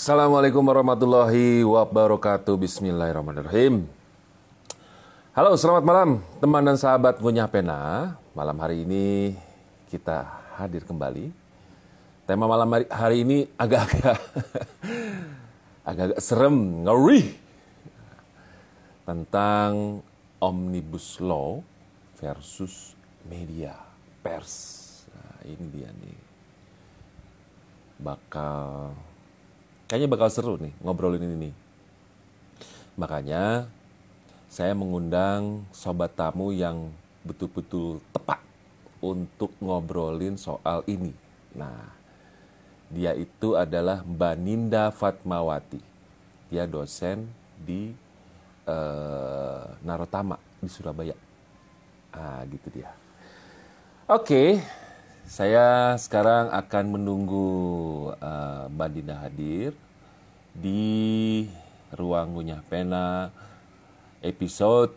Assalamualaikum warahmatullahi wabarakatuh. Bismillahirrahmanirrahim. Halo, selamat malam teman dan sahabat Ngunyah Pena. Malam hari ini kita hadir kembali. Tema malam hari ini agak-agak agak-agak serem, ngeri. Tentang Omnibus Law versus media pers. Nah, ini dia nih. Kayaknya bakal seru nih ngobrolin ini nih. Makanya saya mengundang sobat tamu yang betul-betul tepat untuk ngobrolin soal ini. Nah, dia itu adalah Mbak Ninda Fatmawati. Dia dosen di Narotama di Surabaya. Gitu dia. Oke. Saya sekarang akan menunggu Mbak Dinda hadir di Ruang Ngunyah Pena episode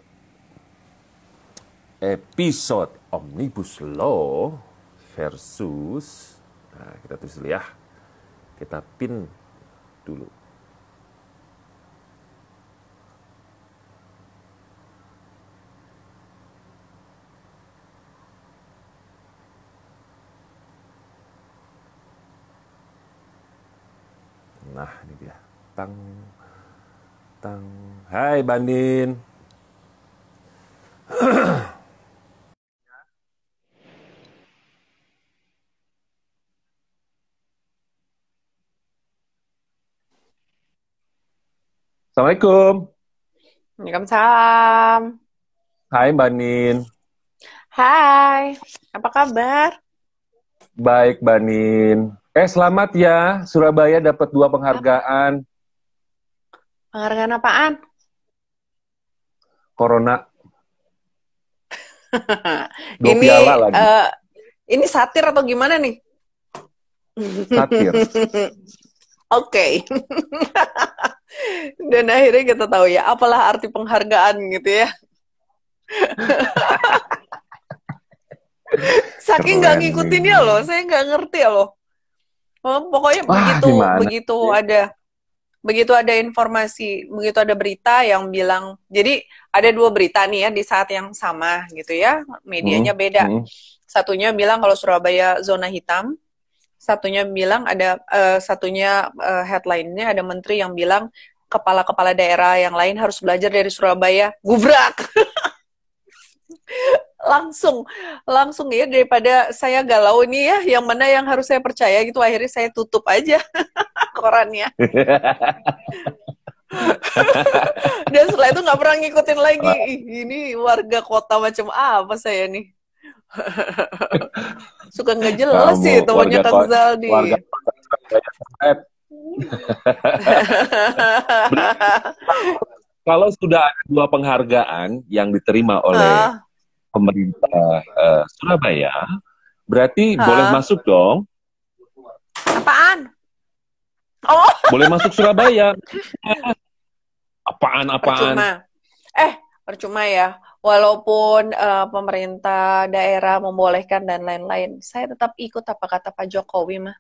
Omnibus Law versus, nah, kita tulis dulu ya, kita pin dulu. Nah, ini dia. Tang. Hai, Bandin. Assalamualaikum. Waalaikumsalam. Hai, Mbak Nin. Hai, apa kabar? Baik, Mbak Nin. Selamat ya, Surabaya dapat 2 penghargaan. Penghargaan apaan? Corona. 2 Ini piala lagi. ini satir atau gimana nih? Satir. Oke. Dan akhirnya kita tahu ya, apalah arti penghargaan gitu ya. Saking nggak ngikutinnya loh, saya nggak ngerti loh. Pokoknya begitu ada informasi, begitu ada berita yang bilang, jadi ada 2 berita nih ya di saat yang sama gitu ya, medianya beda. Satunya bilang kalau Surabaya zona hitam, satunya bilang headline-nya ada menteri yang bilang kepala-kepala daerah yang lain harus belajar dari Surabaya. Gubrak. langsung ya, daripada saya galau nih ya, yang mana yang harus saya percaya gitu, akhirnya saya tutup aja korannya. Dan setelah itu nggak pernah ngikutin lagi. Ini warga kota macam apa saya nih. Suka nggak jelas sih temannya Kang Zaldi. Kalau sudah ada 2 penghargaan yang diterima oleh pemerintah Surabaya, berarti boleh masuk dong. Apaan? Oh, boleh masuk Surabaya. Apaan? Percuma ya. Walaupun pemerintah daerah membolehkan dan lain-lain, saya tetap ikut apa kata Pak Jokowi mah.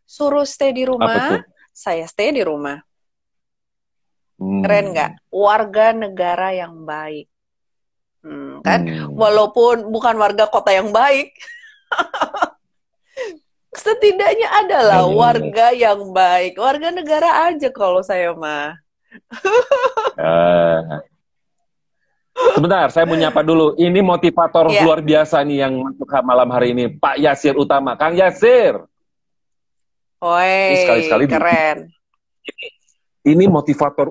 Suruh stay di rumah, saya stay di rumah. Keren nggak? Warga negara yang baik. Kan? Walaupun bukan warga kota yang baik, setidaknya adalah warga yang baik. Warga negara aja kalau saya mah. Sebentar, saya mau nyapa dulu. Ini motivator luar biasa nih yang masuk malam hari ini, Pak Yasir Utama. Kang Yasir. Woi, sekali-sekali keren. Ini motivator.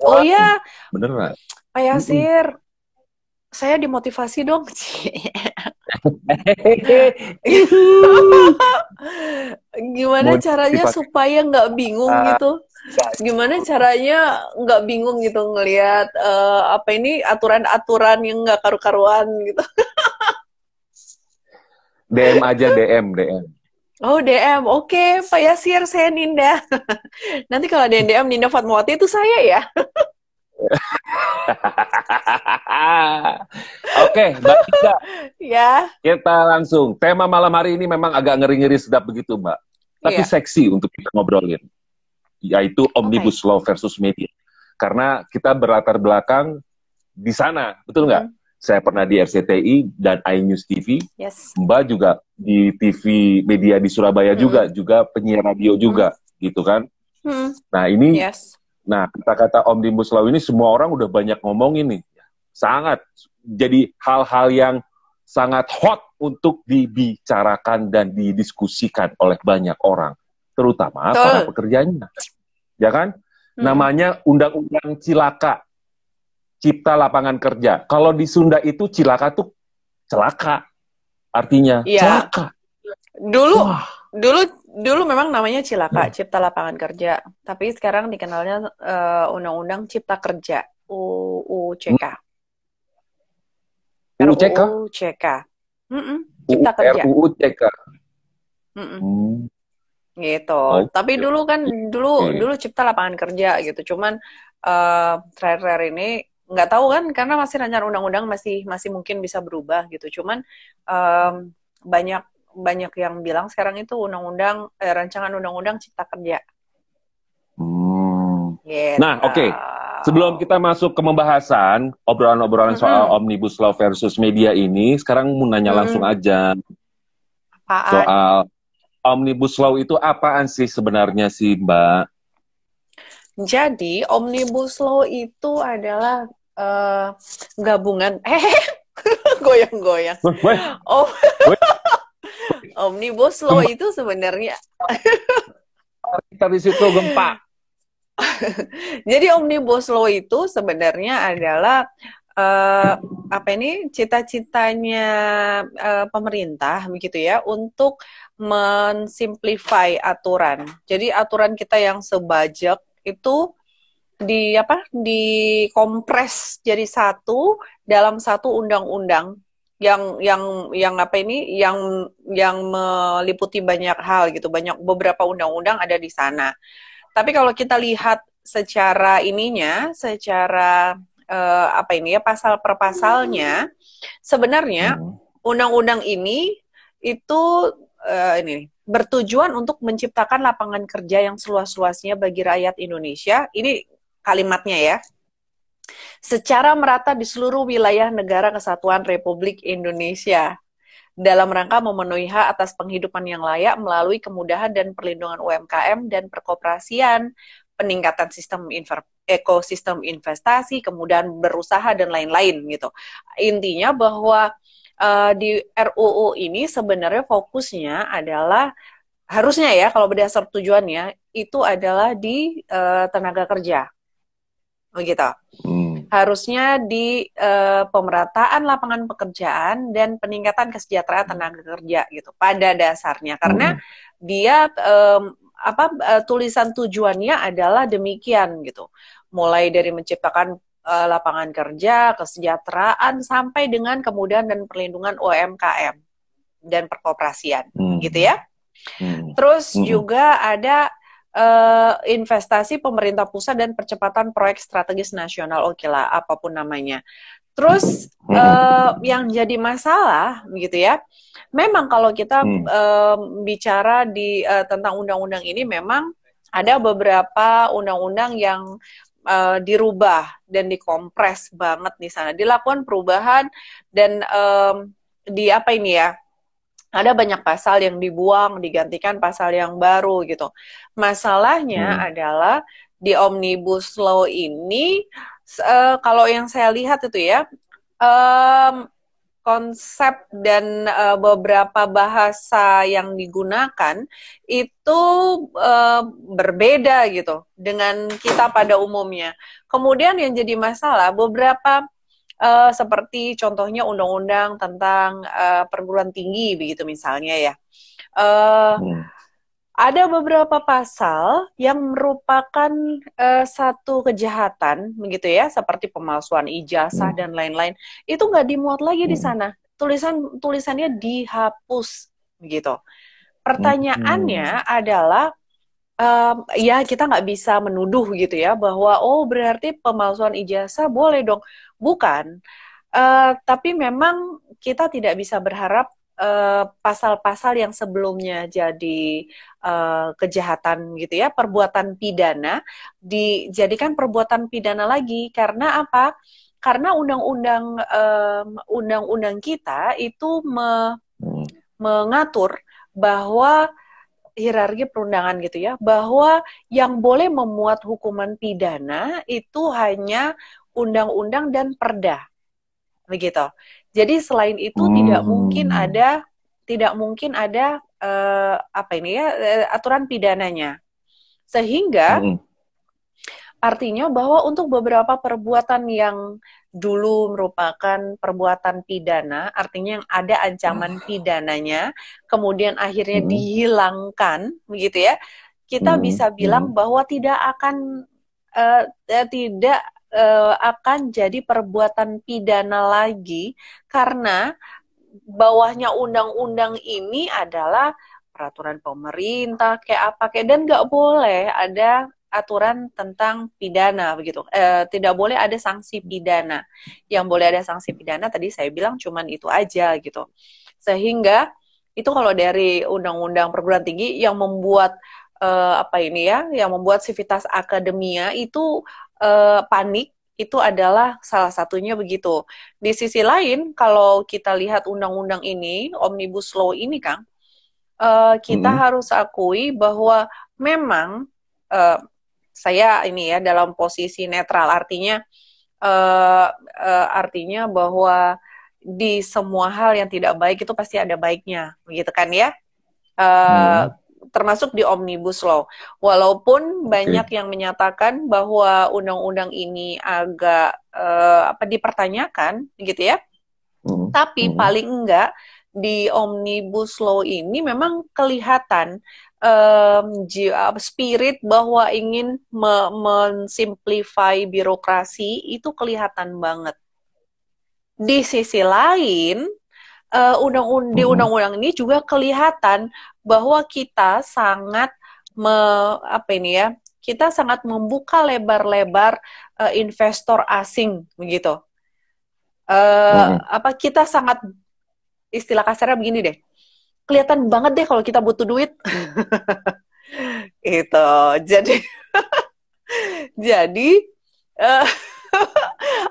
Oh iya. Beneran. Pak Yasir, saya dimotivasi dong. Gimana caranya supaya nggak bingung gitu? Gimana caranya nggak bingung gitu ngelihat aturan-aturan yang nggak karu-karuan gitu? DM aja, DM. Oh, DM. Oke, Pak Yasir, saya Ninda. Nanti kalau ada yang DM Ninda Fatmawati itu saya ya. Oke, Mbak Ika. Ya. Kita langsung. Tema malam hari ini memang agak ngeri-ngeri sedap begitu, Mbak. tapi seksi untuk kita ngobrolin, yaitu Omnibus Law versus media. Karena kita berlatar belakang di sana, betul nggak? Saya pernah di RCTI dan iNews TV, Mbak juga di TV media di Surabaya juga penyiar radio juga, gitu kan? Nah ini, nah kata-kata Omnibus Law ini semua orang udah banyak ngomongin nih, sangat jadi hal-hal yang sangat hot untuk dibicarakan dan didiskusikan oleh banyak orang, terutama para pekerjanya, ya kan? Namanya Undang-Undang Cilaka, Cipta Lapangan Kerja. Kalau di Sunda itu cilaka tuh celaka, artinya celaka. Dulu memang namanya cilaka, Cipta Lapangan Kerja. Tapi sekarang dikenalnya Undang-Undang Cipta Kerja, UUCK. RUUCK. Cipta Kerja. RUUCK. Gitu. Tapi dulu kan dulu Cipta Lapangan Kerja gitu. Cuman terakhir ini nggak tahu kan, karena masih rancangan undang-undang masih mungkin bisa berubah gitu. Cuman banyak yang bilang sekarang itu rancangan undang-undang Cipta Kerja. Gitu. Nah, oke. Sebelum kita masuk ke pembahasan obrolan-obrolan soal Omnibus Law versus media ini, sekarang mau nanya langsung aja. Soal Omnibus Law itu apaan sih sebenarnya sih, Mbak? Jadi Omnibus Law itu adalah gabungan goyang-goyang. Omnibus Law itu sebenarnya kita di situ gempa. Jadi Omnibus Law itu sebenarnya adalah cita-citanya pemerintah begitu ya, untuk mensimplify aturan. Jadi aturan kita yang sebajak itu dikompres jadi satu dalam satu undang-undang yang meliputi banyak hal gitu, beberapa undang-undang ada di sana. Tapi kalau kita lihat secara pasal per pasalnya, sebenarnya undang-undang ini itu bertujuan untuk menciptakan lapangan kerja yang seluas-luasnya bagi rakyat Indonesia. Ini kalimatnya ya. Secara merata di seluruh wilayah negara kesatuan Republik Indonesia dalam rangka memenuhi hak atas penghidupan yang layak melalui kemudahan dan perlindungan UMKM dan perkoperasian, peningkatan ekosistem investasi, kemudahan berusaha dan lain-lain gitu. Intinya bahwa di RUU ini sebenarnya fokusnya adalah harusnya ya, kalau berdasar tujuannya itu adalah di tenaga kerja. Begitu. Harusnya di pemerataan lapangan pekerjaan dan peningkatan kesejahteraan tenaga kerja gitu pada dasarnya, karena dia tulisan tujuannya adalah demikian gitu, mulai dari menciptakan lapangan kerja, kesejahteraan sampai dengan kemudahan dan perlindungan UMKM dan perkoperasian gitu ya. Terus juga ada investasi pemerintah pusat dan percepatan proyek strategis nasional, oke lah, apapun namanya. Terus yang jadi masalah gitu ya, memang kalau kita bicara tentang undang-undang ini, memang ada beberapa undang-undang yang dirubah dan dikompres banget di sana, dilakukan perubahan dan ada banyak pasal yang dibuang, digantikan pasal yang baru gitu. Masalahnya adalah di Omnibus Law ini, kalau yang saya lihat itu ya, konsep dan beberapa bahasa yang digunakan itu berbeda gitu dengan kita pada umumnya. Kemudian yang jadi masalah, beberapa seperti contohnya undang-undang tentang perguruan tinggi begitu misalnya ya, ada beberapa pasal yang merupakan satu kejahatan begitu ya, seperti pemalsuan ijazah dan lain-lain, itu nggak dimuat lagi di sana, tulisannya dihapus begitu. Pertanyaannya adalah, ya kita nggak bisa menuduh gitu ya bahwa berarti pemalsuan ijazah boleh dong. Bukan, tapi memang kita tidak bisa berharap pasal-pasal yang sebelumnya jadi kejahatan gitu ya, perbuatan pidana dijadikan perbuatan pidana lagi. Karena apa? Karena undang-undang kita itu mengatur bahwa hierarki perundangan gitu ya, bahwa yang boleh memuat hukuman pidana itu hanya undang-undang dan perda, begitu. Jadi selain itu tidak mungkin ada apa ini ya, aturan pidananya. Sehingga artinya bahwa untuk beberapa perbuatan yang dulu merupakan perbuatan pidana, artinya yang ada ancaman pidananya, kemudian akhirnya dihilangkan, begitu ya, kita bisa bilang bahwa tidak akan jadi perbuatan pidana lagi, karena bawahnya undang-undang ini adalah peraturan pemerintah kayak apa kayak, dan nggak boleh ada aturan tentang pidana begitu. Tidak boleh ada sanksi pidana. Yang boleh ada sanksi pidana tadi saya bilang cuman itu aja gitu. Sehingga itu kalau dari undang-undang perguruan tinggi yang membuat yang membuat Civitas Akademia itu panik, itu adalah salah satunya begitu. Di sisi lain, kalau kita lihat undang-undang ini, Omnibus Law ini, Kang, kita harus akui bahwa memang saya ini ya dalam posisi netral, artinya bahwa di semua hal yang tidak baik itu pasti ada baiknya, begitu kan ya? Termasuk di Omnibus Law. Walaupun banyak yang menyatakan bahwa undang-undang ini agak dipertanyakan, gitu ya. Tapi paling enggak di Omnibus Law ini memang kelihatan spirit bahwa ingin mensimplify birokrasi itu kelihatan banget. Di sisi lain, di undang-undang ini juga kelihatan bahwa kita sangat kita sangat membuka lebar-lebar investor asing begitu. Kita sangat, istilah kasarnya begini deh, kelihatan banget deh kalau kita butuh duit. Itu jadi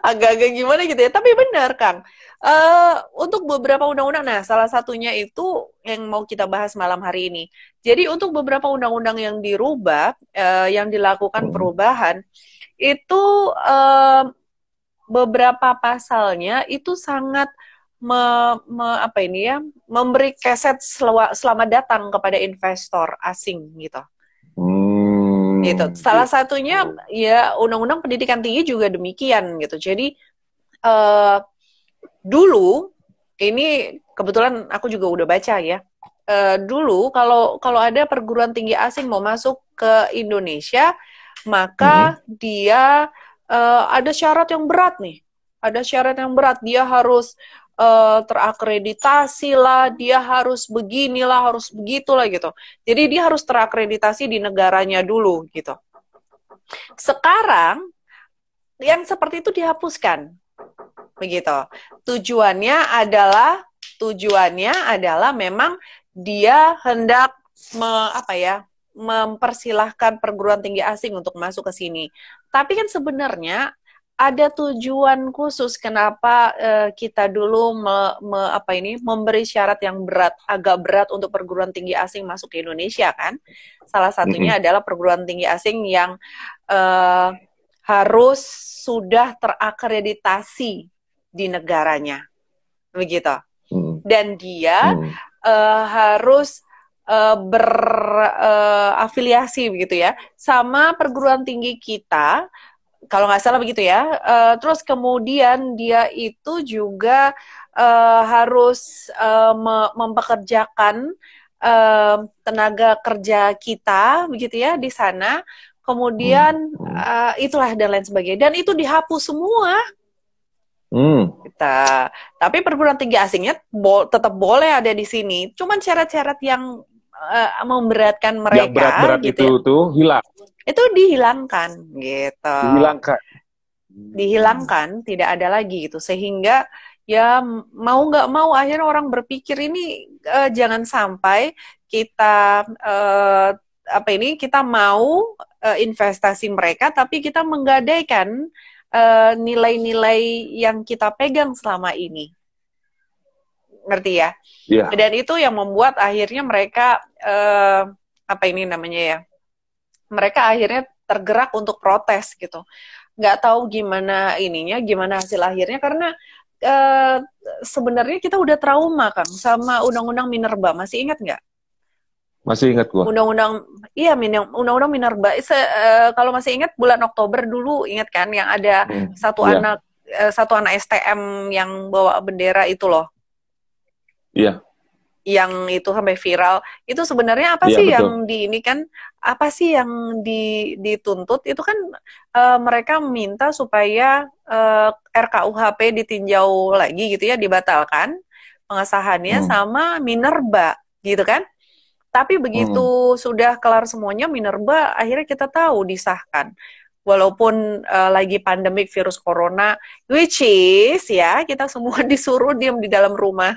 agak-agak gimana gitu ya, tapi benar Kang, untuk beberapa undang-undang, nah salah satunya itu yang mau kita bahas malam hari ini. Jadi untuk beberapa undang-undang yang dirubah, yang dilakukan perubahan itu beberapa pasalnya itu sangat memberi keset selamat datang kepada investor asing gitu. Gitu. Salah satunya ya Undang-Undang Pendidikan Tinggi juga demikian gitu. Jadi dulu ini kebetulan aku juga udah baca ya. Dulu kalau ada perguruan tinggi asing mau masuk ke Indonesia, maka dia ada syarat yang berat nih. Ada syarat yang berat, dia harus terakreditasi lah, dia harus beginilah, harus begitulah gitu. Jadi dia harus terakreditasi di negaranya dulu gitu. Sekarang yang seperti itu dihapuskan, begitu. Tujuannya adalah memang dia hendak mempersilahkan perguruan tinggi asing untuk masuk ke sini. Tapi kan sebenarnya ada tujuan khusus kenapa kita dulu memberi syarat yang agak berat untuk perguruan tinggi asing masuk ke Indonesia kan. Salah satunya adalah perguruan tinggi asing yang harus sudah terakreditasi di negaranya, begitu. Dan dia harus berafiliasi begitu ya sama perguruan tinggi kita, kalau nggak salah begitu ya. Terus kemudian dia itu juga harus mempekerjakan tenaga kerja kita begitu ya di sana. Kemudian itulah dan lain sebagainya. Dan itu dihapus semua. Tapi perguruan tinggi asingnya tetap boleh ada di sini. Cuman syarat-syarat yang memberatkan mereka, yang berat-berat gitu itu hilang. Itu dihilangkan gitu. Dihilangkan, tidak ada lagi gitu. Sehingga ya mau nggak mau akhirnya orang berpikir ini jangan sampai kita apa ini kita mau investasi mereka tapi kita menggadaikan nilai-nilai yang kita pegang selama ini, ngerti ya? Iya. Dan itu yang membuat akhirnya mereka apa ini namanya ya? Mereka akhirnya tergerak untuk protes gitu. Nggak tahu gimana ininya, gimana hasil akhirnya karena sebenarnya kita udah trauma kan sama Undang-Undang Minerba, masih ingat nggak? Masih ingat gua. Undang-undang, iya, Undang-Undang Minerba. Kalau masih ingat bulan Oktober dulu, ingat kan yang ada satu Iya. satu anak STM yang bawa bendera itu loh, Iya. yang itu sampai viral. Itu sebenarnya apa Iya, sih betul. yang ini kan? Apa sih yang dituntut? Itu kan mereka minta supaya RKUHP ditinjau lagi gitu ya, dibatalkan pengesahannya sama Minerba gitu kan? Tapi begitu sudah kelar semuanya, Minerba akhirnya kita tahu disahkan. Walaupun lagi pandemik virus corona, which is ya kita semua disuruh diam di dalam rumah.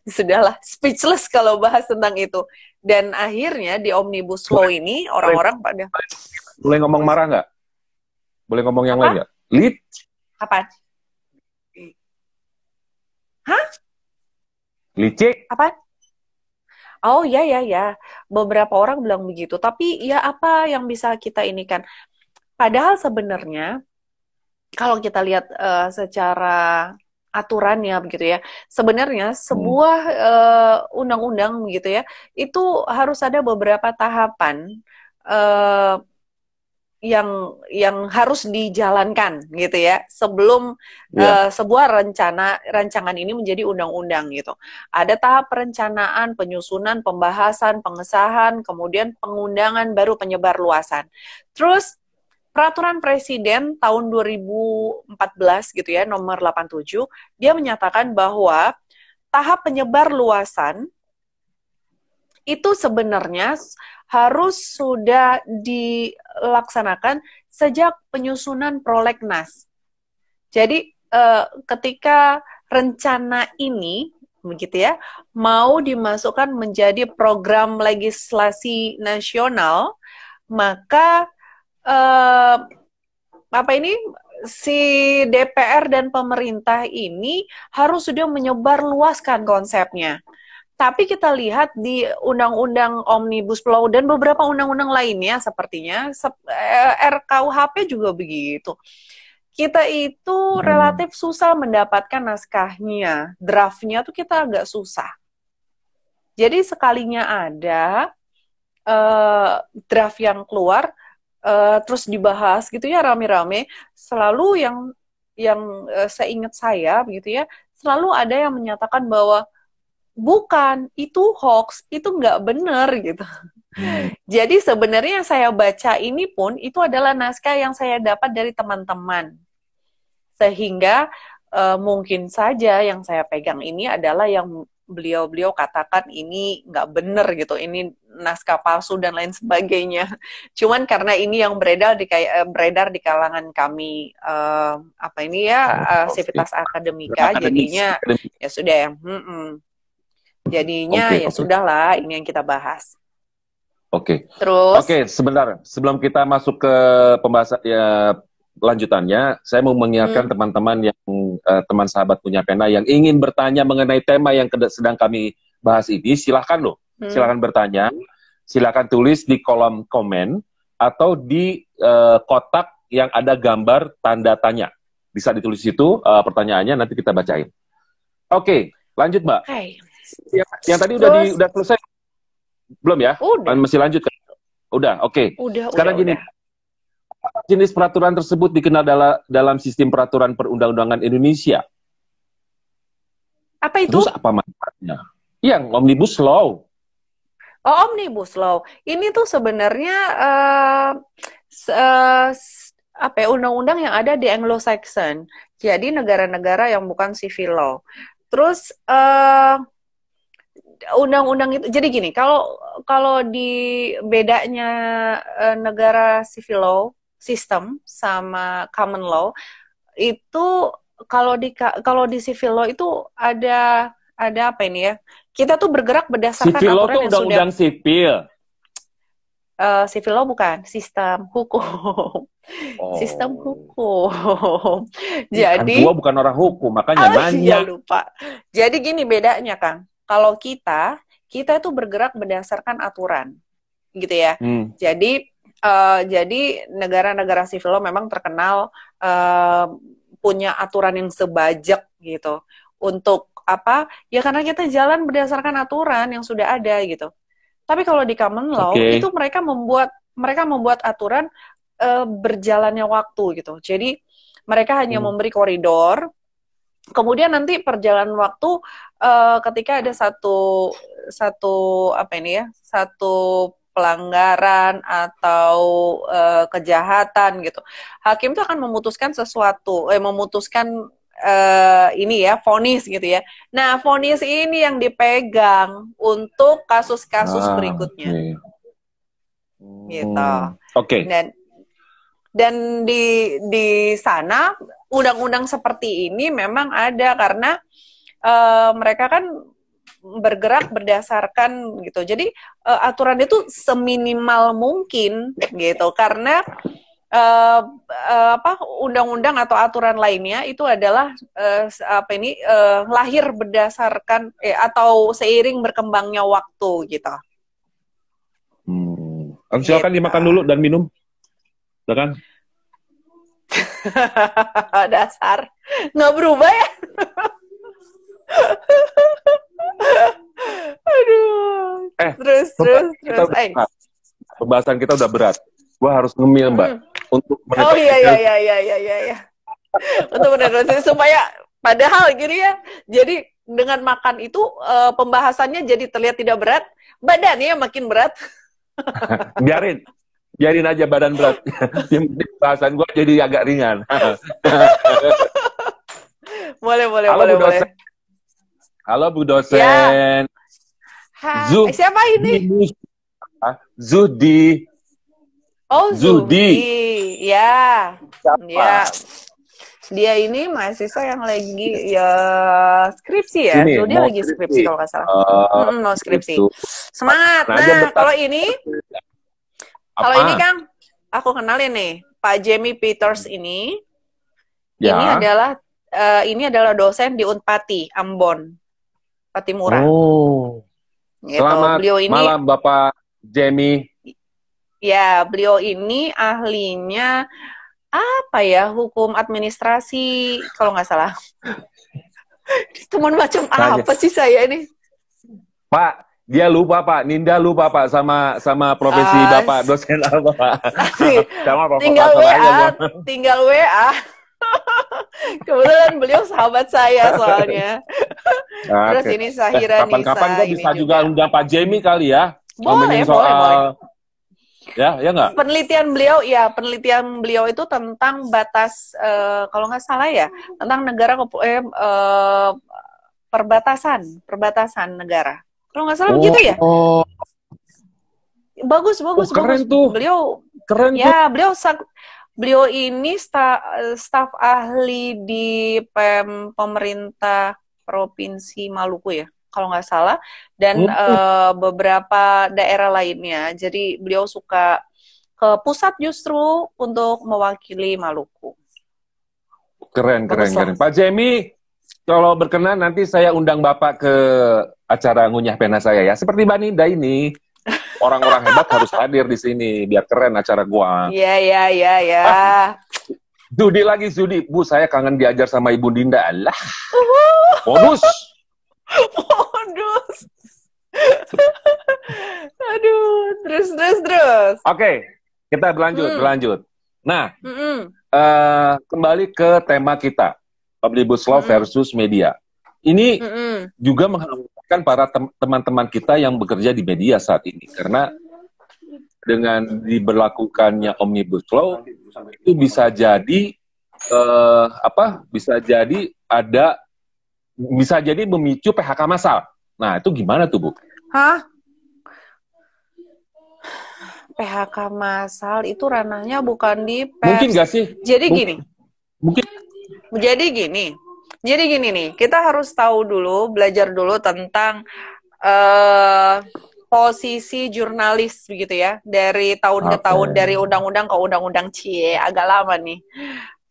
Sudahlah, speechless kalau bahas tentang itu. Dan akhirnya di Omnibus Law ini orang-orang pada... Boleh ngomong marah nggak? Boleh ngomong yang Apa? lain nggak? Lit? Apa? Hah? Licik? Apa? Oh ya ya ya, beberapa orang bilang begitu. Tapi ya apa yang bisa kita ini kan? Padahal sebenarnya kalau kita lihat secara aturannya begitu ya, sebenarnya sebuah undang-undang begitu ya, itu harus ada beberapa tahapan uh, yang harus dijalankan gitu ya sebelum sebuah rancangan ini menjadi undang-undang gitu. Ada tahap perencanaan, penyusunan, pembahasan, pengesahan, kemudian pengundangan, baru penyebarluasan. Terus peraturan presiden tahun 2014 gitu ya, nomor 87, dia menyatakan bahwa tahap penyebarluasan itu sebenarnya harus sudah dilaksanakan sejak penyusunan prolegnas. Jadi ketika rencana ini begitu ya mau dimasukkan menjadi program legislasi nasional, maka apa ini si DPR dan pemerintah ini harus sudah menyebarluaskan konsepnya. Tapi kita lihat di Undang-Undang Omnibus Law dan beberapa undang-undang lainnya sepertinya RKUHP juga begitu. Kita itu relatif susah mendapatkan naskahnya, draftnya tuh kita agak susah. Jadi sekalinya ada draft yang keluar, terus dibahas gitu ya rame-rame, selalu yang seingat saya begitu ya, selalu ada yang menyatakan bahwa bukan, itu hoax, itu nggak benar gitu. Jadi sebenarnya yang saya baca ini pun itu adalah naskah yang saya dapat dari teman-teman. Sehingga mungkin saja yang saya pegang ini adalah yang beliau-beliau katakan ini nggak benar gitu, ini naskah palsu dan lain sebagainya. Cuman karena ini yang beredar di kalangan kami apa ini ya Civitas Akademika, jadinya ya sudah ya. Jadinya ya sudahlah, ini yang kita bahas. Terus sebentar sebelum kita masuk ke pembahasan ya lanjutannya, saya mau mengingatkan teman-teman yang teman sahabat punya pena yang ingin bertanya mengenai tema yang sedang kami bahas ini, silahkan loh, silahkan bertanya, silahkan tulis di kolom komen atau di kotak yang ada gambar tanda tanya, bisa ditulis itu pertanyaannya, nanti kita bacain. Oke, lanjut Mbak. Yang tadi udah selesai belum ya? Udah. Masih lanjut kan? Udah, oke. Sekarang gini. Jenis peraturan tersebut dikenal dalam sistem peraturan perundang-undangan Indonesia. Apa itu? Terus apa manfaatnya? Yang Omnibus Law. Oh, Omnibus Law. Ini tuh sebenarnya apa ya, undang-undang yang ada di Anglo-Saxon. Jadi negara-negara yang bukan civil law. Terus undang-undang itu jadi gini, kalau di bedanya negara civil law system sama common law itu kalau di civil law itu ada apa ini ya? Kita tuh bergerak berdasarkan Civil law aturan tuh yang sudah undang-undang sipil. Civil law bukan, sistem hukum. Sistem hukum. Jadi Kan gua bukan orang hukum, makanya nanya. Iya lupa. Jadi gini bedanya, Kang. Kalau kita itu bergerak berdasarkan aturan, gitu ya. Jadi negara-negara civil law memang terkenal punya aturan yang sebajak gitu. Untuk apa? Ya karena kita jalan berdasarkan aturan yang sudah ada gitu. Tapi kalau di common law itu mereka membuat aturan berjalannya waktu gitu. Jadi mereka hanya memberi koridor. Kemudian nanti perjalanan waktu ketika ada satu pelanggaran atau kejahatan gitu, hakim tuh akan memutuskan ini ya, vonis gitu ya. Nah, vonis ini yang dipegang untuk kasus-kasus berikutnya. Gitu. Dan di sana undang-undang seperti ini memang ada karena mereka kan bergerak berdasarkan gitu. Jadi aturan itu seminimal mungkin gitu karena undang-undang atau aturan lainnya itu adalah lahir berdasarkan atau seiring berkembangnya waktu gitu. Silakan dimakan dulu dan minum. Silakan. Dasar nggak berubah ya. Aduh. Terus. Pembahasan kita udah berat. Gua harus ngemil, Mbak. Untuk Iya. Untuk meneruskan supaya padahal gini ya. Jadi dengan makan itu pembahasannya jadi terlihat tidak berat, badannya makin berat. Biarin aja badan berat. Yang penting bahasan gue jadi agak ringan. boleh. Halo Bu dosen. Ya. Siapa ini? Zuhdi. Oh, Zuhdi. Ya. Siapa? Ya. Dia ini mahasiswa yang lagi skripsi ya. Zuhdi lagi skripsi kalau nggak salah. Mau skripsi. Itu. Semangat. Nah, kalau ini Kang, aku kenalin nih, Pak Jamie Peters ini. Ya. Ini adalah dosen di Unpati, Ambon, Patimura. Oh. Gitu. Selamat malam Bapak Jamie. Ya, beliau ini ahlinya hukum administrasi kalau nggak salah. Teman macam apa sih saya ini? Pak, dia lupa Pak, Ninda lupa Pak sama profesi Bapak dosen apa Pak? Tinggal WA. Kebetulan beliau sahabat saya soalnya. Terus ini Sahira Nisa. Kapan-kapan kok bisa juga undang Pak Jamie kali ya? Boleh. Ya nggak? Penelitian beliau itu tentang batas, kalau nggak salah ya, tentang negara perbatasan negara. Kalau nggak salah begitu ya? Bagus. Keren tuh. Beliau keren ya, tuh. Beliau ini staf ahli di pemerintah Provinsi Maluku ya, kalau nggak salah, dan beberapa daerah lainnya. Jadi beliau suka ke pusat justru untuk mewakili Maluku. Keren. Pak Jamie, kalau berkenan nanti saya undang Bapak ke acara ngunyah pena saya ya. Seperti Mbak Ninda ini, orang-orang hebat harus hadir di sini biar keren acara gua. Iya. Zuhdi. Bu, saya kangen diajar sama Ibu Dinda. Alah. Bonus. Aduh, terus. Oke, kita berlanjut. Nah, kembali ke tema kita, Omnibus Law versus media. Ini juga menghambat para teman-teman kita yang bekerja di media saat ini, karena dengan diberlakukannya Omnibus Law itu bisa jadi bisa jadi memicu PHK massal. Nah, itu gimana tuh, Bu? PHK massal itu ranahnya bukan di pers. Mungkin nggak sih? Jadi gini. Mungkin Jadi gini nih, kita harus tahu dulu, belajar dulu tentang posisi jurnalis begitu ya, dari tahun ke tahun, dari undang-undang ke undang-undang. Agak lama nih.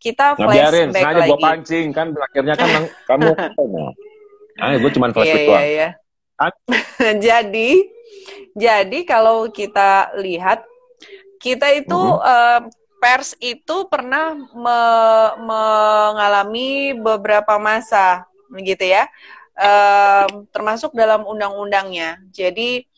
Kita biarin, flashback sengaja lagi. gue pancing kan, akhirnya kan kamu. Gue cuma flashback doang. Iya. Jadi kalau kita lihat, kita itu pers itu pernah mengalami beberapa masa, begitu ya, termasuk dalam undang-undangnya. Jadi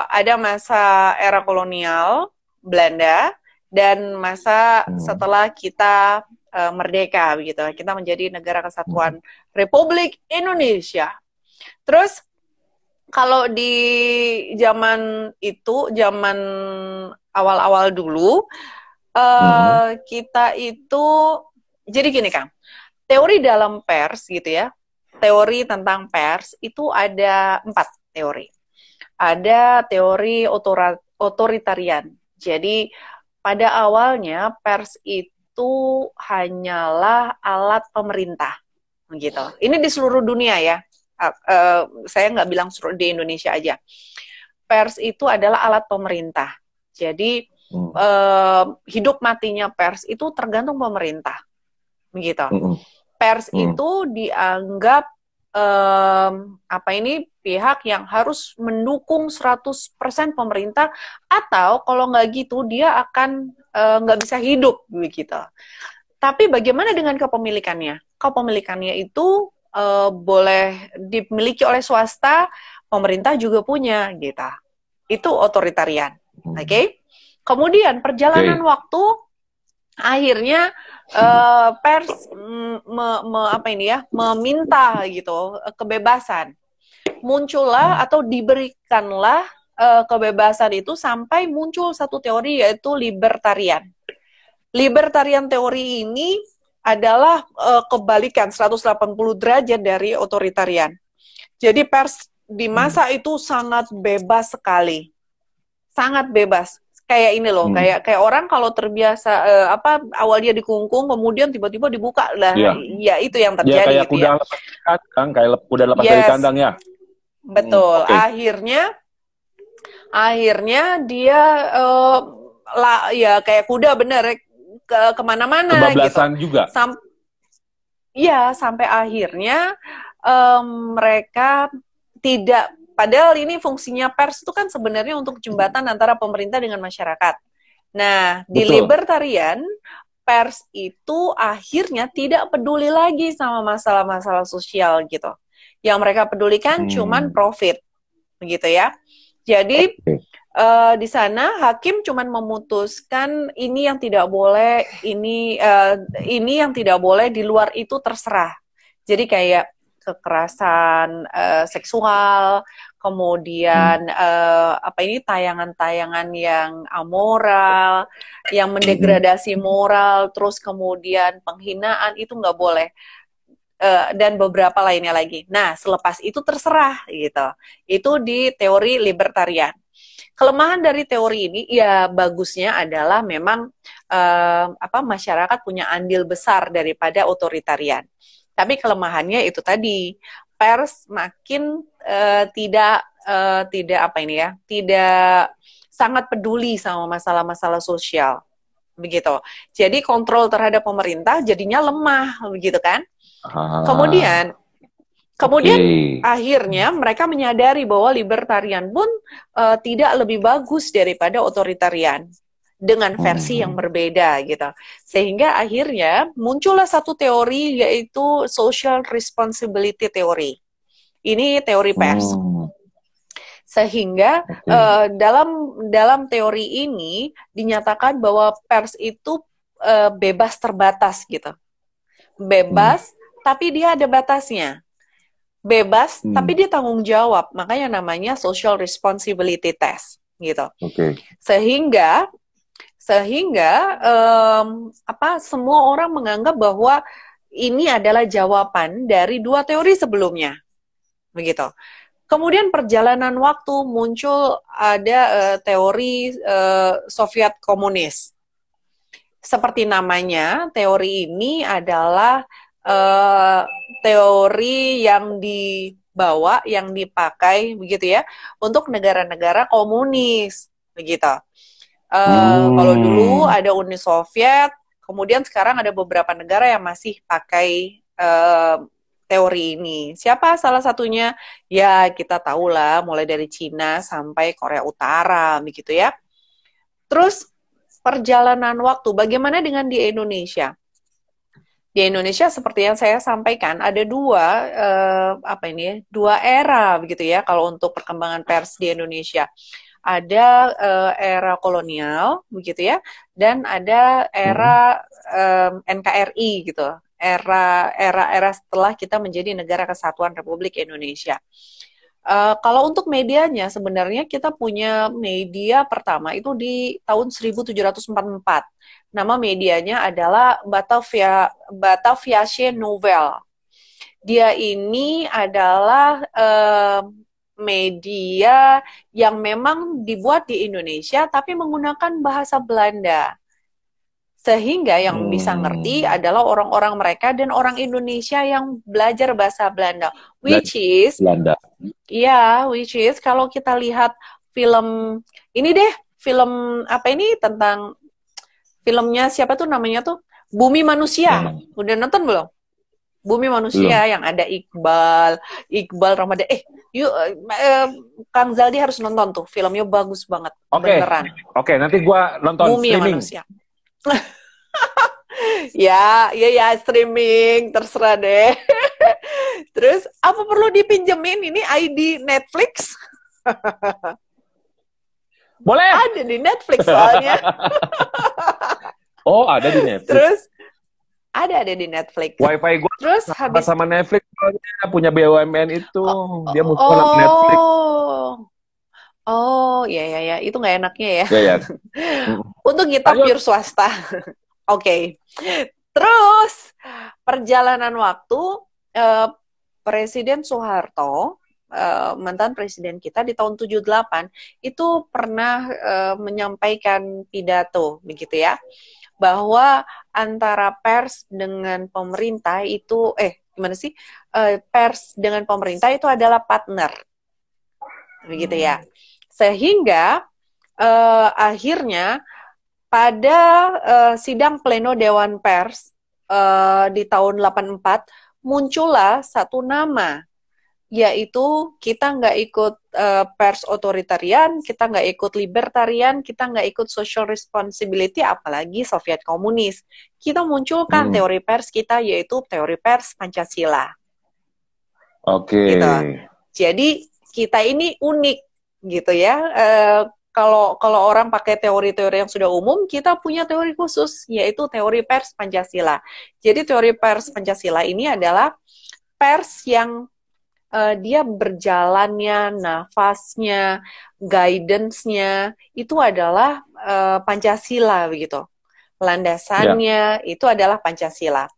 ada masa era kolonial Belanda dan masa setelah kita merdeka, begitu. Kita menjadi negara kesatuan Republik Indonesia. Terus kalau di zaman itu, zaman awal-awal dulu, kita itu, jadi gini Kang, teori dalam pers gitu ya, teori tentang pers itu ada 4 teori. Ada teori otoritarian. Jadi pada awalnya pers itu hanyalah alat pemerintah, gitu. Ini di seluruh dunia ya. Saya nggak bilang di Indonesia aja. Pers itu adalah alat pemerintah. Jadi hidup matinya pers itu tergantung pemerintah, begitu. Pers itu dianggap pihak yang harus mendukung 100% pemerintah, atau kalau nggak gitu dia akan nggak bisa hidup, begitu. Tapi bagaimana dengan kepemilikannya? Kepemilikannya itu boleh dimiliki oleh swasta, pemerintah juga punya, gitu. Itu otoritarian. Oke? Kemudian perjalanan waktu, akhirnya pers meminta gitu kebebasan. Muncullah atau diberikanlah kebebasan itu sampai muncul satu teori, yaitu libertarian. Libertarian teori ini adalah kebalikan 180 derajat dari otoritarian. Jadi pers di masa itu sangat bebas sekali. Sangat bebas. Kayak ini loh, kayak orang kalau terbiasa awal dia dikungkung, kemudian tiba-tiba dibuka lah. Ya itu yang terjadi. Ya, kayak kuda lepas dari kandang, kayak kuda lepas dari kandang ya. Betul. Akhirnya dia kayak kuda bener kemana-mana kebablasan gitu. Juga. Sampai akhirnya mereka tidak. Padahal ini fungsinya pers itu kan sebenarnya untuk jembatan antara pemerintah dengan masyarakat. Nah, di libertarian, pers itu akhirnya tidak peduli lagi sama masalah-masalah sosial gitu. Yang mereka pedulikan cuman profit, begitu ya. Jadi di sana hakim cuman memutuskan ini yang tidak boleh, ini yang tidak boleh, di luar itu terserah. Jadi kayak kekerasan seksual, kemudian tayangan-tayangan yang amoral, yang mendegradasi moral, terus kemudian penghinaan itu nggak boleh, dan beberapa lainnya lagi. Nah, selepas itu terserah gitu. Itu di teori libertarian. Kelemahan dari teori ini, ya bagusnya adalah memang masyarakat punya andil besar daripada otoritarian. Tapi kelemahannya itu tadi, pers makin tidak sangat peduli sama masalah-masalah sosial, begitu. Jadi kontrol terhadap pemerintah jadinya lemah, begitu kan? Kemudian akhirnya mereka menyadari bahwa libertarian pun tidak lebih bagus daripada otoritarian, dengan versi yang berbeda gitu. Sehingga akhirnya muncullah satu teori, yaitu social responsibility theory. Ini teori pers. Sehingga dalam teori ini dinyatakan bahwa pers itu bebas terbatas gitu. Bebas, tapi dia ada batasnya. Bebas, tapi dia tanggung jawab. Makanya namanya social responsibility test gitu. Sehingga semua orang menganggap bahwa ini adalah jawaban dari dua teori sebelumnya, begitu. Kemudian perjalanan waktu muncul ada teori Soviet komunis. seperti namanya, teori ini adalah teori yang dibawa, yang dipakai begitu ya, untuk negara-negara komunis begitu. Kalau dulu ada Uni Soviet, kemudian sekarang ada beberapa negara yang masih pakai teori ini. Siapa salah satunya? Ya kita tahulah, mulai dari Cina sampai Korea Utara begitu ya. Terus perjalanan waktu, bagaimana dengan di Indonesia? Di Indonesia seperti yang saya sampaikan ada dua era begitu ya kalau untuk perkembangan pers di Indonesia. Ada era kolonial begitu ya, dan ada era NKRI gitu. Era setelah kita menjadi Negara Kesatuan Republik Indonesia. Kalau untuk medianya sebenarnya kita punya media pertama itu di tahun 1744. Nama medianya adalah Bataviasche Novel. Dia ini adalah media yang memang dibuat di Indonesia tapi menggunakan bahasa Belanda. Sehingga yang bisa ngerti adalah orang-orang mereka dan orang Indonesia yang belajar bahasa Belanda. Which is kalau kita lihat film ini deh, film apa ini tentang filmnya siapa tuh namanya tuh Bumi Manusia. Udah nonton belum? Bumi Manusia yang ada Iqbal Ramadan. Kang Zaldi harus nonton tuh. Filmnya bagus banget. Beneran. Oke, nanti gua nonton Bumi streaming. Manusia. ya, streaming terserah deh. Terus apa perlu dipinjemin ini ID Netflix? Boleh. Ada di Netflix soalnya. Oh, ada di Netflix. Terus ada di Netflix. Wifi gue terus habis sama Netflix punya BUMN itu dia muncul Netflix. Ya, itu nggak enaknya ya. Ya. Untuk kita pure swasta. Oke. Terus perjalanan waktu Presiden Soeharto, mantan presiden kita di tahun 78 itu pernah menyampaikan pidato begitu ya, bahwa antara pers dengan pemerintah itu pers dengan pemerintah itu adalah partner begitu ya, sehingga akhirnya pada sidang pleno Dewan Pers di tahun 84 muncullah satu nama, yaitu kita nggak ikut pers otoritarian, kita nggak ikut libertarian, kita nggak ikut social responsibility, apalagi Soviet komunis. Kita munculkan teori pers kita, yaitu teori pers Pancasila. Oke. Gitu. Jadi kita ini unik, gitu ya. Kalau orang pakai teori-teori yang sudah umum, kita punya teori khusus, yaitu teori pers Pancasila. Jadi teori pers Pancasila ini adalah pers yang dia berjalannya, nafasnya, guidance-nya itu adalah Pancasila begitu. Landasannya itu adalah Pancasila.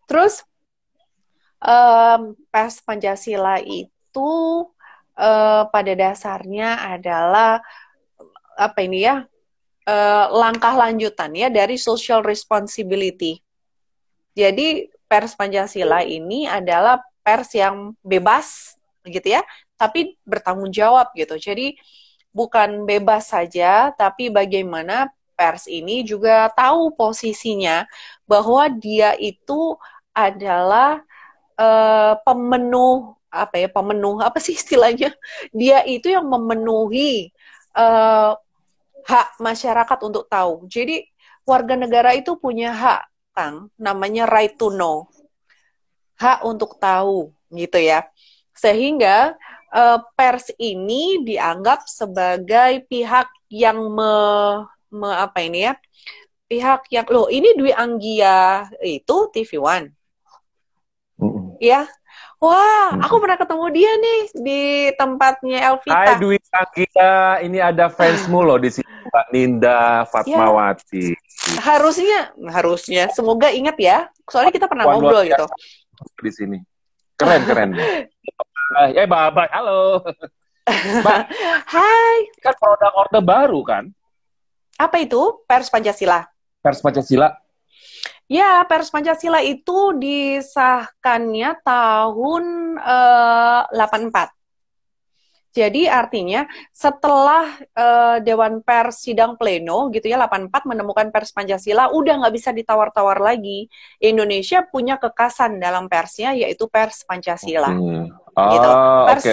Terus pers Pancasila itu pada dasarnya adalah langkah lanjutan ya dari social responsibility. Jadi pers Pancasila ini adalah pers yang bebas gitu ya, tapi bertanggung jawab gitu. Jadi bukan bebas saja, tapi bagaimana pers ini juga tahu posisinya bahwa dia itu adalah pemenuh apa sih istilahnya? Dia itu yang memenuhi hak masyarakat untuk tahu. Jadi warga negara itu punya hak, Kang, namanya right to know. Hak untuk tahu gitu ya, sehingga pers ini dianggap sebagai pihak yang pihak yang ini Dwi Anggia itu TV One ya. Wah, aku pernah ketemu dia nih di tempatnya Elvita. Hai Dwi Anggia, ini ada fansmu loh di sini, Mbak Ninda Fatmawati. Ya, harusnya semoga ingat ya, soalnya kita pernah ngobrol gitu di sini. Keren. Mbak, halo. Mbak, hai. Kan produk Orde Baru kan? Apa itu? Pers Pancasila. Pers Pancasila? Ya, Pers Pancasila itu disahkannya tahun 84. Jadi artinya setelah Dewan Pers sidang pleno gitu ya 84 menemukan Pers Pancasila udah nggak bisa ditawar-tawar lagi. Indonesia punya kekasan dalam persnya yaitu Pers Pancasila. Gitu.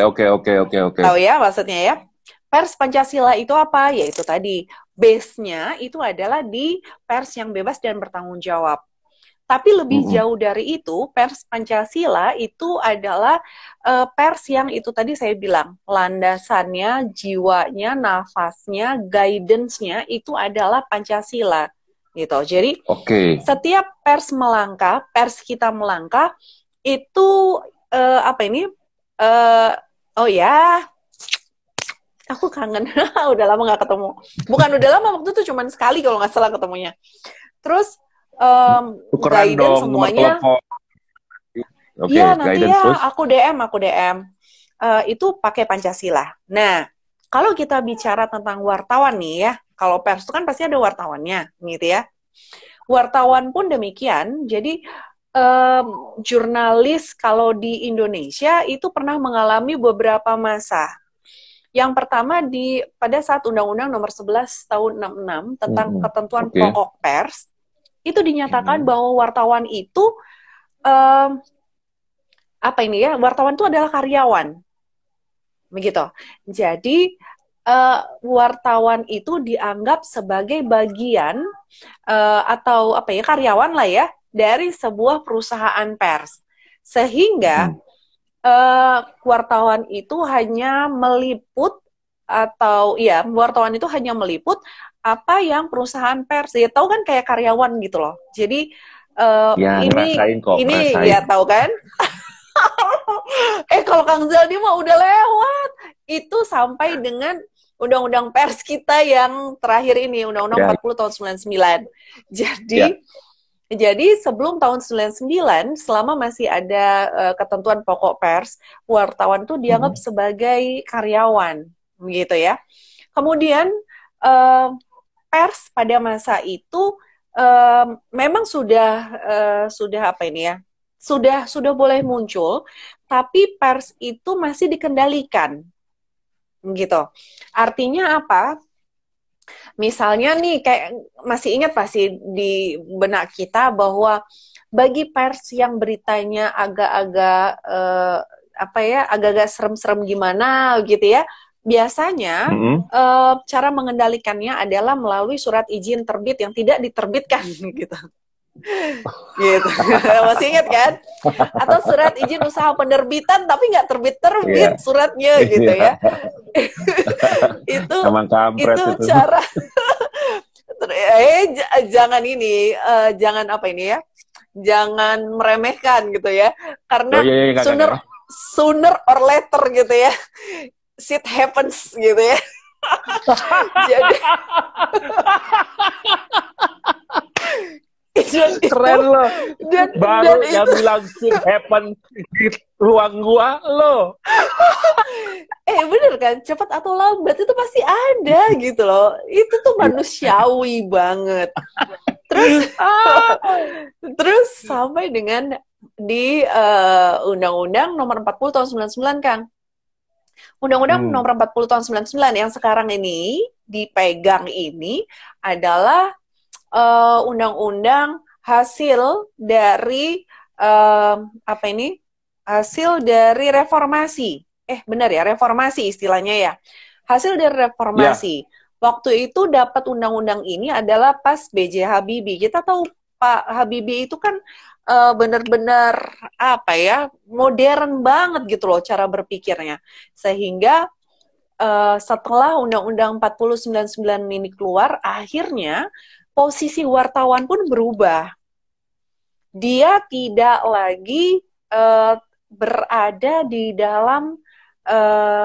Oke. Tahu ya maksudnya ya? Pers Pancasila itu apa? Yaitu tadi base-nya itu adalah di pers yang bebas dan bertanggung jawab. Tapi lebih jauh dari itu, Pers Pancasila itu adalah pers yang itu tadi saya bilang, landasannya, jiwanya, nafasnya, guidance-nya itu adalah Pancasila. Gitu. Jadi, setiap pers melangkah, pers kita melangkah, itu, oh ya, aku kangen, udah lama nggak ketemu. Bukan udah lama, waktu itu cuma sekali kalau nggak salah ketemunya. Terus, guidance semuanya. Iya nanti ya terus? aku DM. Itu pakai Pancasila. Nah, kalau kita bicara tentang wartawan nih ya, kalau pers itu kan pasti ada wartawannya, gitu ya. Wartawan pun demikian. Jadi jurnalis kalau di Indonesia itu pernah mengalami beberapa masa. Yang pertama pada saat Undang-Undang Nomor 11 Tahun 66 tentang ketentuan pokok pers. Itu dinyatakan bahwa wartawan itu wartawan itu adalah karyawan, begitu. Jadi wartawan itu dianggap sebagai bagian atau karyawan lah ya dari sebuah perusahaan pers, sehingga wartawan itu hanya meliput wartawan itu hanya meliput apa yang perusahaan pers ya tahu kan kayak karyawan gitu loh. Jadi ini ya tahu kan. Kalau Kang Zaldi mah udah lewat itu sampai dengan undang-undang pers kita yang terakhir ini Undang-Undang 40 tahun 99. Jadi sebelum tahun 99 selama masih ada ketentuan pokok pers, wartawan tuh dianggap sebagai karyawan begitu ya. Kemudian pers pada masa itu memang sudah boleh muncul, tapi pers itu masih dikendalikan, gitu. Artinya apa? Misalnya nih, kayak masih ingat pasti di benak kita bahwa bagi pers yang beritanya agak-agak agak-agak serem-serem gimana, gitu ya. Biasanya cara mengendalikannya adalah melalui surat izin terbit yang tidak diterbitkan gitu. Gitu. Masih ingat kan? Atau surat izin usaha penerbitan tapi nggak terbit suratnya gitu ya. itu cara jangan meremehkan gitu ya, karena sooner or later gitu ya shit happens gitu ya. Jadi keren lo. Baru yang bilang shit happen di ruang gua lo. Bener kan, cepat atau lambat itu pasti ada gitu loh. Itu tuh manusiawi banget. Terus sampai dengan di Undang-Undang Nomor 40 tahun 99 Kang. Undang-Undang Nomor 40 tahun 99 yang sekarang ini dipegang ini adalah undang-undang hasil dari hasil dari reformasi. Benar ya, reformasi istilahnya ya. Hasil dari reformasi. Waktu itu dapat undang-undang ini adalah pas B.J. Habibie. Kita tahu Pak Habibie itu kan benar-benar modern banget gitu loh cara berpikirnya, sehingga setelah Undang-Undang 4099 ini keluar, akhirnya posisi wartawan pun berubah. Dia tidak lagi berada di dalam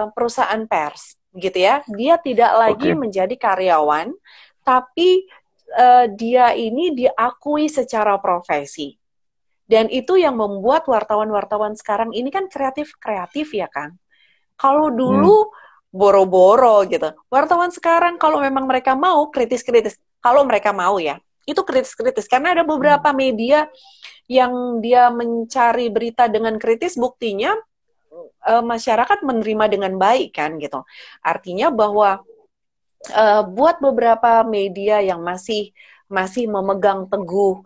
perusahaan pers, gitu ya. Dia tidak lagi menjadi karyawan, tapi dia ini diakui secara profesi. Dan itu yang membuat wartawan-wartawan sekarang ini kan kreatif ya, Kang. Kalau dulu boro-boro gitu. Wartawan sekarang kalau memang mereka mau kritis-kritis, kalau mereka mau ya. itu kritis-kritis. Karena ada beberapa media yang dia mencari berita dengan kritis, buktinya masyarakat menerima dengan baik kan gitu. Artinya bahwa buat beberapa media yang masih memegang teguh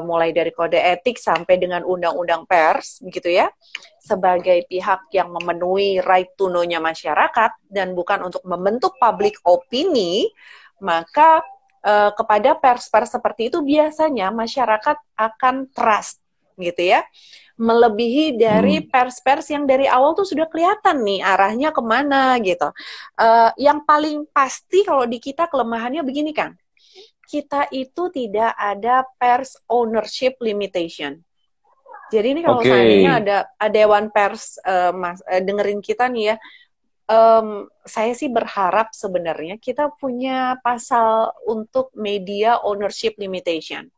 mulai dari kode etik sampai dengan undang-undang pers gitu ya, sebagai pihak yang memenuhi right to know-nya masyarakat dan bukan untuk membentuk public opini, maka kepada pers-pers seperti itu biasanya masyarakat akan trust gitu ya, melebihi dari pers-pers yang dari awal tuh sudah kelihatan nih arahnya kemana gitu. Yang paling pasti kalau di kita kelemahannya begini Kang, kita itu tidak ada pers ownership limitation. Jadi ini kalau seandainya ada Dewan Pers dengerin kita nih ya, saya sih berharap sebenarnya kita punya pasal untuk media ownership limitation.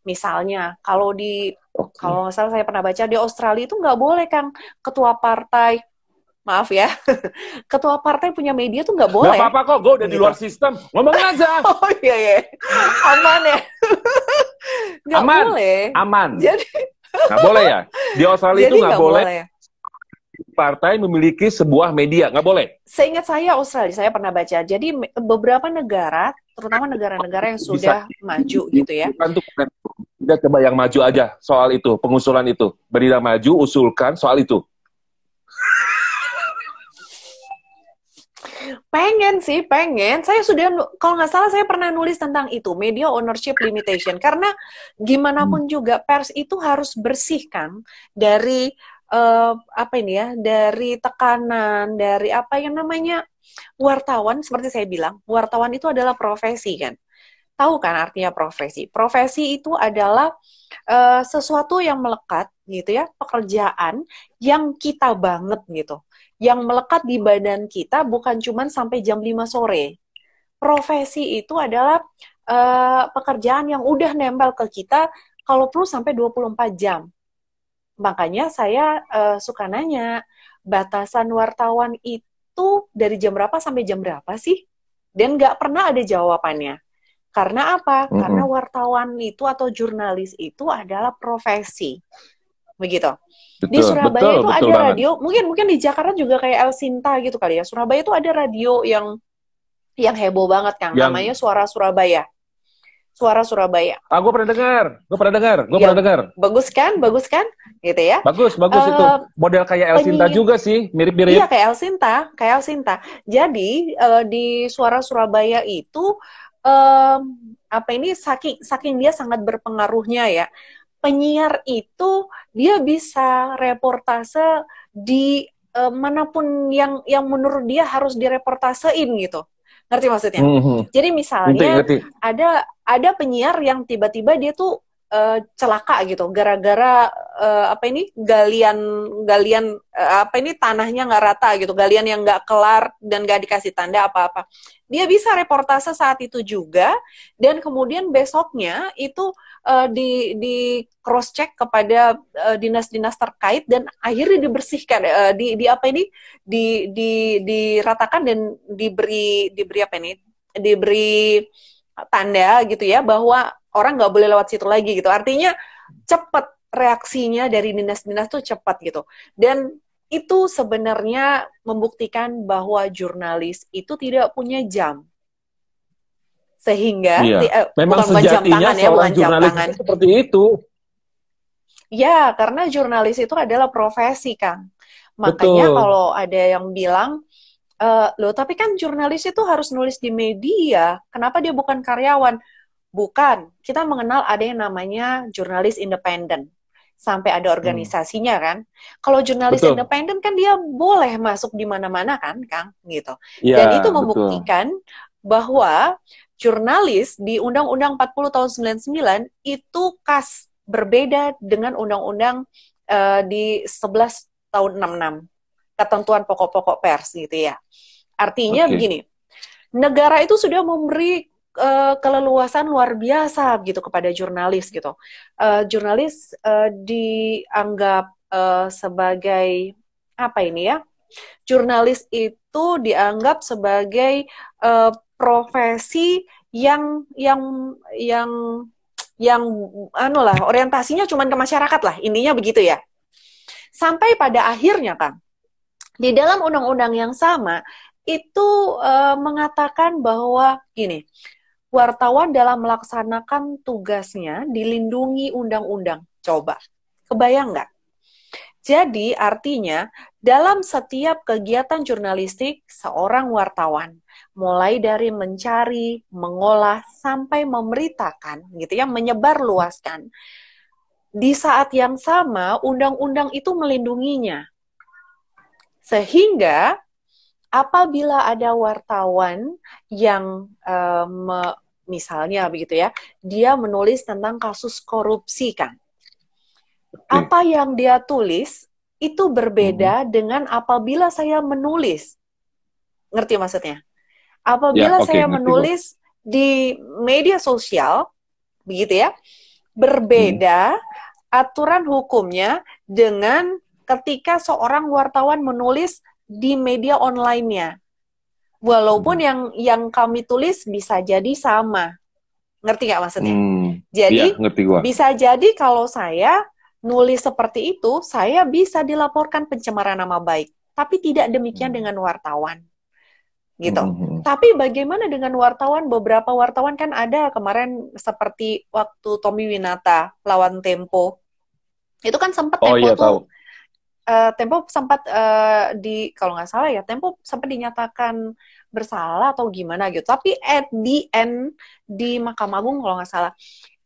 Misalnya, kalau nggak salah saya pernah baca di Australia itu nggak boleh Kang, ketua partai, maaf ya, ketua partai punya media tuh nggak boleh. Nggak apa-apa kok, gue udah di luar sistem, ngomongin aja. Oh iya, aman ya. Nggak boleh. Aman. Jadi nggak boleh ya. Di Australia itu nggak boleh. Partai memiliki sebuah media, nggak boleh. Seingat saya Australia, saya pernah baca. Jadi beberapa negara, terutama negara-negara yang sudah maju gitu ya. Kita coba yang maju aja soal itu, pengusulan itu. Berita maju, usulkan soal itu. Pengen. Saya sudah, kalau nggak salah saya pernah nulis tentang itu, media ownership limitation. Karena gimana pun juga pers itu harus bersih kan dari dari tekanan, dari apa yang namanya wartawan. Seperti saya bilang, wartawan itu adalah profesi kan. Tahu kan artinya profesi? Profesi itu adalah sesuatu yang melekat gitu ya, pekerjaan yang kita banget gitu, yang melekat di badan kita bukan cuma sampai jam 5 sore. Profesi itu adalah pekerjaan yang udah nempel ke kita kalau perlu sampai 24 jam. Makanya saya suka nanya, batasan wartawan itu dari jam berapa sampai jam berapa sih? Dan nggak pernah ada jawabannya. Karena apa? Karena wartawan itu atau jurnalis itu adalah profesi. Begitu. Di Surabaya itu ada radio, mungkin di Jakarta juga kayak El Sinta gitu kali ya. Surabaya itu ada radio yang heboh banget Kang, namanya Suara Surabaya. Suara Surabaya. Gue pernah dengar. Bagus kan? Gitu ya. Bagus itu. Model kayak El Sinta juga sih, mirip-mirip. Iya, kayak El Sinta. Jadi di Suara Surabaya itu saking dia sangat berpengaruhnya ya. Penyiar itu dia bisa reportase di manapun yang menurut dia harus direportasein gitu. Ngerti maksudnya? Jadi misalnya ngerti. Ada penyiar yang tiba-tiba dia tuh celaka gitu gara-gara galian tanahnya nggak rata gitu, galian yang nggak kelar dan nggak dikasih tanda apa-apa. Dia bisa reportase saat itu juga, dan kemudian besoknya itu di cross check kepada dinas-dinas terkait dan akhirnya dibersihkan, diratakan dan diberi tanda gitu ya bahwa orang nggak boleh lewat situ lagi gitu. Artinya cepat reaksinya dari dinas-dinas tuh cepat gitu. Dan itu sebenarnya membuktikan bahwa jurnalis itu tidak punya jam. Sehingga memang bukan jam tangan ya, bukan jam tangan. Seperti itu. Ya, karena jurnalis itu adalah profesi, Kang. Makanya kalau ada yang bilang, loh tapi kan jurnalis itu harus nulis di media, kenapa dia bukan karyawan? Bukan, kita mengenal ada yang namanya jurnalis independen. Sampai ada organisasinya kan. Kalau jurnalis independen kan dia boleh masuk di mana-mana kan, Kang, gitu. Ya, dan itu membuktikan bahwa jurnalis di Undang-Undang 40 tahun 99 itu berbeda dengan Undang-Undang di 11 tahun 66. Ketentuan pokok-pokok pers gitu ya. Artinya begini, negara itu sudah memberi keleluasan luar biasa gitu kepada jurnalis gitu. Jurnalis dianggap sebagai apa ini ya? Jurnalis itu dianggap sebagai profesi yang anu lah, orientasinya cuma ke masyarakat lah, intinya begitu ya. Sampai pada akhirnya, Kang, di dalam undang-undang yang sama itu mengatakan bahwa gini, wartawan dalam melaksanakan tugasnya dilindungi undang-undang. Coba, kebayang nggak? Jadi artinya dalam setiap kegiatan jurnalistik seorang wartawan, mulai dari mencari, mengolah, sampai memberitakan, gitu ya, menyebarluaskan. Di saat yang sama, undang-undang itu melindunginya. Sehingga apabila ada wartawan yang misalnya begitu ya, dia menulis tentang kasus korupsi, kan. Apa yang dia tulis itu berbeda dengan apabila saya menulis. Ngerti maksudnya? Apabila saya menulis di media sosial, begitu ya, berbeda aturan hukumnya dengan ketika seorang wartawan menulis di media online-nya. Walaupun yang kami tulis bisa jadi sama. Ngerti nggak maksudnya? Jadi, ngerti gua. Bisa jadi kalau saya nulis seperti itu, saya bisa dilaporkan pencemaran nama baik. Tapi tidak demikian dengan wartawan. Gitu. Tapi bagaimana dengan wartawan? Beberapa wartawan kan ada kemarin seperti waktu Tommy Winata lawan Tempo. Itu kan sempat Tempo sempat kalau nggak salah ya, Tempo sempat dinyatakan bersalah atau gimana gitu. Tapi at the end di Mahkamah Agung kalau nggak salah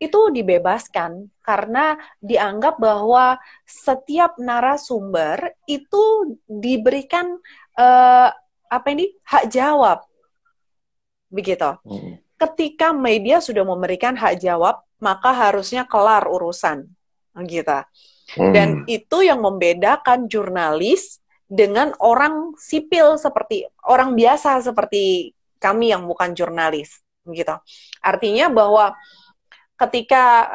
itu dibebaskan karena dianggap bahwa setiap narasumber itu diberikan hak jawab, begitu. Ketika media sudah memberikan hak jawab, maka harusnya kelar urusan, gitu. Dan itu yang membedakan jurnalis dengan orang sipil seperti orang biasa seperti kami yang bukan jurnalis, gitu. Artinya bahwa ketika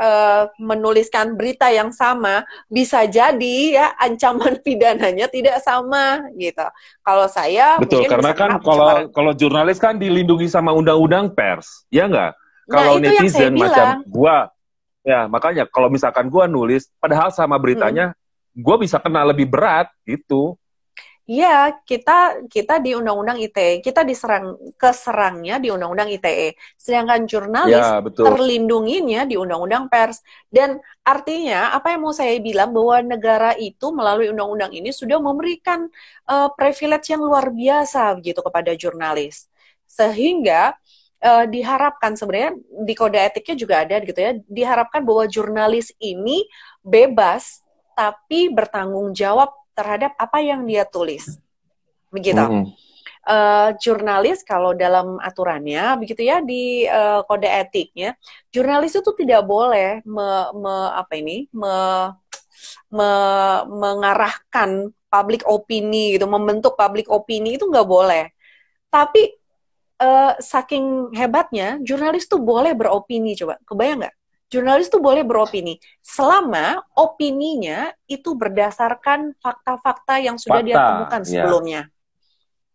menuliskan berita yang sama, bisa jadi ya ancaman pidananya tidak sama, gitu. Kalau saya betul, karena kan kalau jurnalis kan dilindungi sama undang-undang pers, ya nggak? Kalau netizen macam gua, ya makanya kalau misalkan gua nulis, padahal sama beritanya, gua bisa kena lebih berat, gitu. Iya, kita di Undang-Undang ITE, kita keserangnya di Undang-Undang ITE. Sedangkan jurnalis terlindunginya di Undang-Undang Pers. Dan artinya, apa yang mau saya bilang, bahwa negara itu melalui Undang-Undang ini sudah memberikan privilege yang luar biasa gitu kepada jurnalis. Sehingga diharapkan sebenarnya di kode etiknya juga ada gitu ya, diharapkan bahwa jurnalis ini bebas, tapi bertanggung jawab terhadap apa yang dia tulis, begitu. Jurnalis kalau dalam aturannya, begitu ya di kode etiknya, jurnalis itu tidak boleh mengarahkan public opini gitu, membentuk public opini itu nggak boleh. Tapi saking hebatnya, jurnalis tuh boleh beropini, coba kebayang nggak? Jurnalis tuh boleh beropini selama opininya itu berdasarkan fakta-fakta yang sudah dia temukan sebelumnya.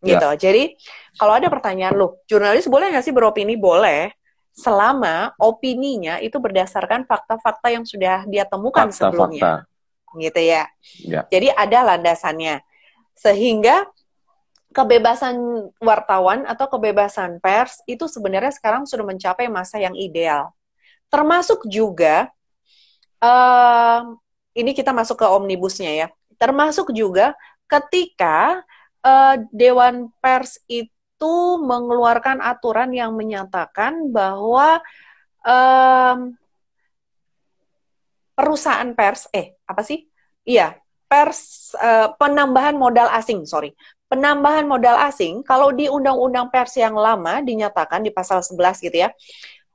Gitu. Jadi kalau ada pertanyaan, loh, jurnalis boleh nggak sih beropini? Boleh, selama opininya itu berdasarkan fakta-fakta yang sudah dia temukan sebelumnya. Gitu ya. Jadi ada landasannya. Sehingga kebebasan wartawan atau kebebasan pers itu sebenarnya sekarang sudah mencapai masa yang ideal. Termasuk juga, ini kita masuk ke omnibusnya ya, termasuk juga ketika Dewan Pers itu mengeluarkan aturan yang menyatakan bahwa perusahaan pers, penambahan modal asing, penambahan modal asing, kalau di Undang-Undang Pers yang lama dinyatakan di pasal 11 gitu ya,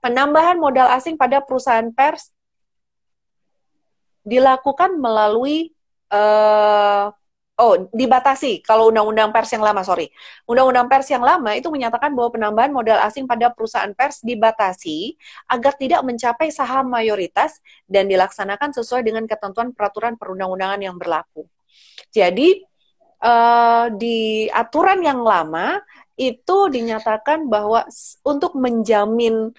penambahan modal asing pada perusahaan pers dilakukan melalui dibatasi. Kalau undang-undang pers yang lama, undang-undang pers yang lama itu menyatakan bahwa penambahan modal asing pada perusahaan pers dibatasi agar tidak mencapai saham mayoritas dan dilaksanakan sesuai dengan ketentuan peraturan perundang-undangan yang berlaku. Jadi di aturan yang lama itu dinyatakan bahwa untuk menjamin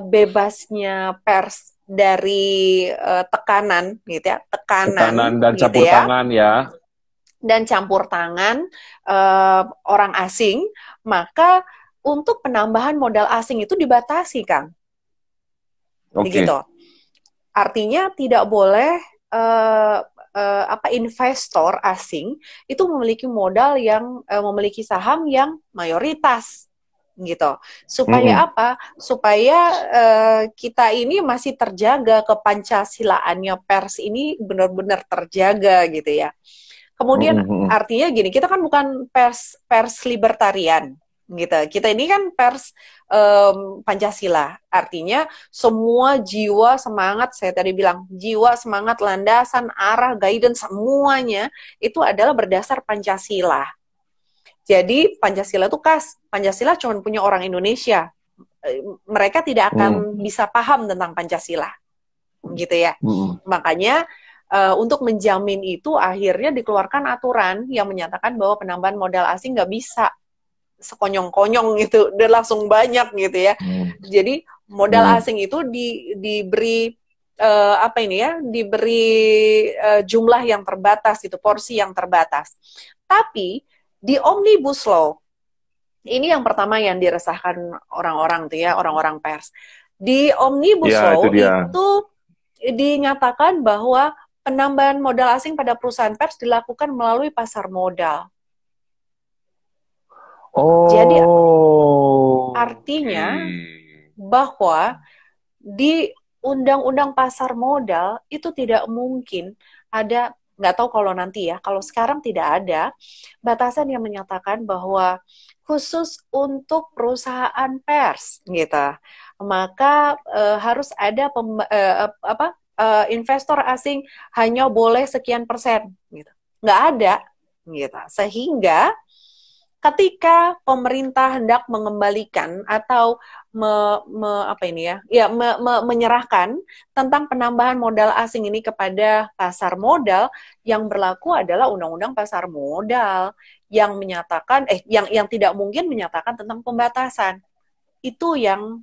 bebasnya pers dari tekanan gitu ya, tekanan dan gitu campur ya, tangan ya, dan campur tangan orang asing, maka untuk penambahan modal asing itu dibatasi, Kang. Begitu. Artinya tidak boleh investor asing itu memiliki modal yang memiliki saham yang mayoritas gitu. Supaya apa? Supaya kita ini masih terjaga, kepancasilaannya pers ini benar-benar terjaga gitu ya. Kemudian artinya gini, kita kan bukan pers libertarian gitu. Kita ini kan pers Pancasila. Artinya semua jiwa semangat, saya tadi bilang jiwa semangat, landasan, arah, guidance semuanya itu adalah berdasar Pancasila. Jadi Pancasila itu Pancasila cuma punya orang Indonesia. Mereka tidak akan bisa paham tentang Pancasila. Gitu ya. Makanya untuk menjamin itu akhirnya dikeluarkan aturan yang menyatakan bahwa penambahan modal asing nggak bisa sekonyong-konyong gitu dan langsung banyak gitu ya. Jadi modal asing itu diberi diberi jumlah yang terbatas itu, porsi yang terbatas. Tapi di Omnibus Law ini yang pertama yang diresahkan orang-orang tuh ya, orang-orang pers. Di Omnibus Law itu dinyatakan bahwa penambahan modal asing pada perusahaan pers dilakukan melalui pasar modal. Jadi artinya bahwa di undang-undang pasar modal itu tidak mungkin ada, nggak tahu kalau nanti ya, kalau sekarang tidak ada batasan yang menyatakan bahwa khusus untuk perusahaan pers gitu, maka harus ada investor asing hanya boleh sekian persen gitu, nggak ada gitu. Sehingga ketika pemerintah hendak mengembalikan atau menyerahkan tentang penambahan modal asing ini kepada pasar modal, yang berlaku adalah Undang-Undang Pasar Modal yang menyatakan yang tidak mungkin menyatakan tentang pembatasan. Itu yang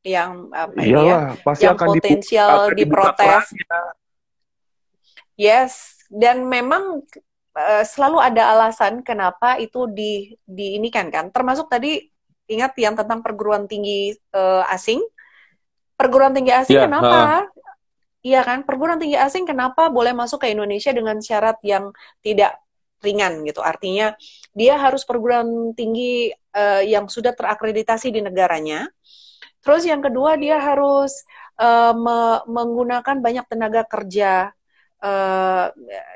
pasti yang akan potensial diprotes. Yes, dan memang selalu ada alasan kenapa itu diinikan kan. Termasuk tadi ingat yang tentang perguruan tinggi asing. Perguruan tinggi asing kenapa? Iya kan? Perguruan tinggi asing kenapa boleh masuk ke Indonesia dengan syarat yang tidak ringan gitu. Artinya dia harus perguruan tinggi yang sudah terakreditasi di negaranya. Terus yang kedua dia harus menggunakan banyak tenaga kerja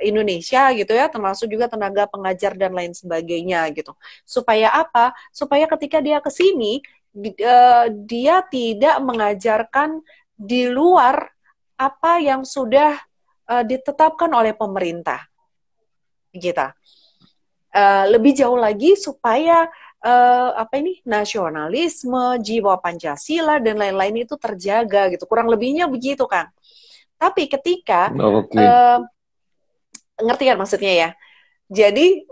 Indonesia gitu ya, termasuk juga tenaga pengajar dan lain sebagainya gitu. Supaya apa? Supaya ketika dia ke sini dia tidak mengajarkan di luar apa yang sudah ditetapkan oleh pemerintah. Gitu. Lebih jauh lagi supaya nasionalisme, jiwa Pancasila dan lain-lain itu terjaga gitu. Kurang lebihnya begitu, Kang. Tapi ketika ngerti kan maksudnya ya. Jadi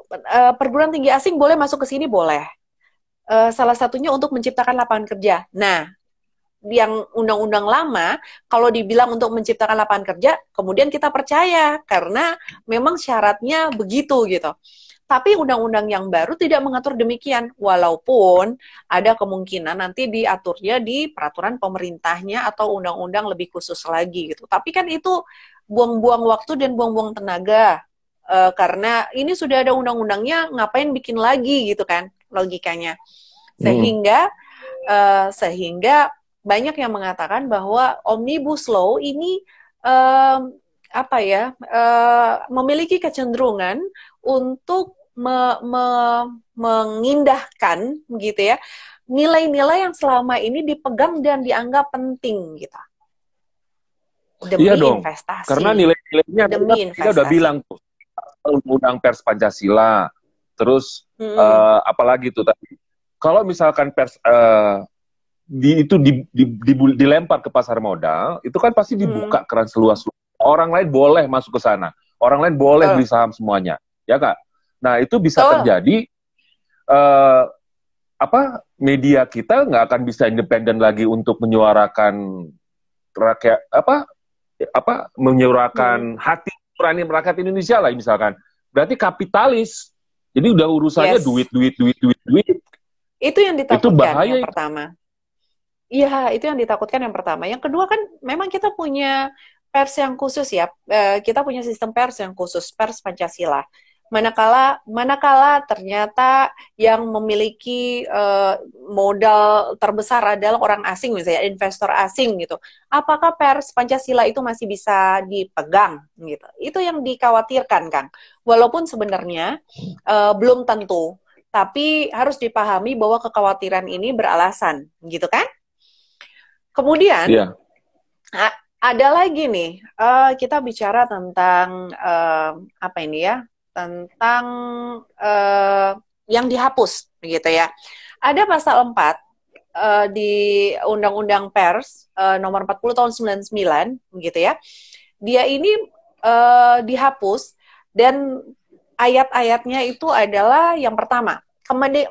perguruan tinggi asing boleh masuk ke sini, boleh. Salah satunya untuk menciptakan lapangan kerja. Nah, yang undang-undang lama kalau dibilang untuk menciptakan lapangan kerja, kemudian kita percaya karena memang syaratnya begitu gitu. Tapi undang-undang yang baru tidak mengatur demikian, walaupun ada kemungkinan nanti diaturnya di peraturan pemerintahnya atau undang-undang lebih khusus lagi gitu. Tapi kan itu buang-buang waktu dan buang-buang tenaga, karena ini sudah ada undang-undangnya, ngapain bikin lagi gitu kan logikanya. Sehingga banyak yang mengatakan bahwa Omnibus Law ini memiliki kecenderungan untuk mengindahkan gitu ya nilai-nilai yang selama ini dipegang dan dianggap penting gitu demi investasi. Karena nilai-nilainya kita udah bilang tuh Undang Pers Pancasila, terus apalagi tuh tadi kalau misalkan pers dilempar ke pasar modal, itu kan pasti dibuka keran seluas-luas. Orang lain boleh masuk ke sana, orang lain boleh beli saham semuanya, ya Kak? Nah, itu bisa terjadi media kita nggak akan bisa independen lagi untuk menyuarakan rakyat menyuarakan hati nurani rakyat Indonesia lah misalkan. Berarti kapitalis. Jadi udah urusannya duit. Itu yang ditakutkan itu bahaya, yang pertama. Iya, itu yang ditakutkan yang pertama. Yang kedua kan memang kita punya pers yang khusus ya. Kita punya sistem pers yang khusus, pers Pancasila. Manakala ternyata yang memiliki modal terbesar adalah orang asing, misalnya investor asing gitu. Apakah pers Pancasila itu masih bisa dipegang gitu? Itu yang dikhawatirkan, Kang. Walaupun sebenarnya belum tentu, tapi harus dipahami bahwa kekhawatiran ini beralasan, gitu kan? Kemudian ada lagi nih, kita bicara tentang apa ini ya? Tentang yang dihapus, begitu ya. Ada pasal 4 di Undang-Undang Pers nomor 40 tahun 99, begitu ya. Dia ini dihapus dan ayat-ayatnya itu adalah yang pertama,